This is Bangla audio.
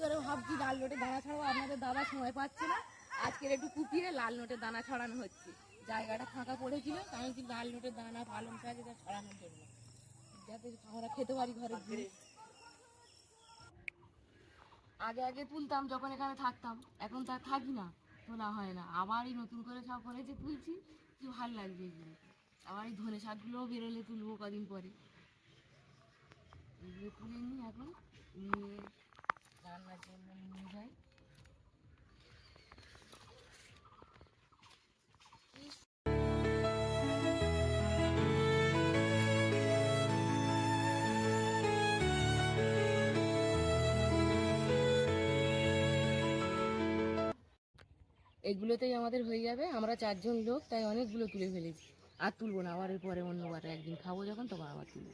ধরে ভাবছি লাল নোটে দানা ছাড়াবো, আপনাদের দাদা সময় পাচ্ছে না, আজকের একটু কুপিয়ে লাল নোটের দানা ছড়ানো হচ্ছে। জায়গাটা ফাঁকা পড়েছিল, তাই কি লাল নোটের দানা পালং শাক এটা ছড়ানোর জন্য, যাতে আমরা খেতে পারি ঘরে গিয়ে। আগে আগে তুলতাম যখন এখানে থাকতাম, এখন তার থাকি না, তোলা হয় না। আবারই নতুন করে সব করেছে, তুলছি, কি ভালো লাগছে এগুলো। আবার এই ধনে শাকগুলোও বেরোলে তুলবো কদিন পরে। এগুলো তুলে নিই এখন, নিয়ে রান্নার জন্য নিয়ে যাই। এগুলোতেই আমাদের হয়ে যাবে, আমরা 4 জন লোক, তাই অনেকগুলো তুলে ফেলেছি। আর তুলবো না, আবার এর পরে অন্যবার একদিন খাবো যখন, তখন আবার তুলবো।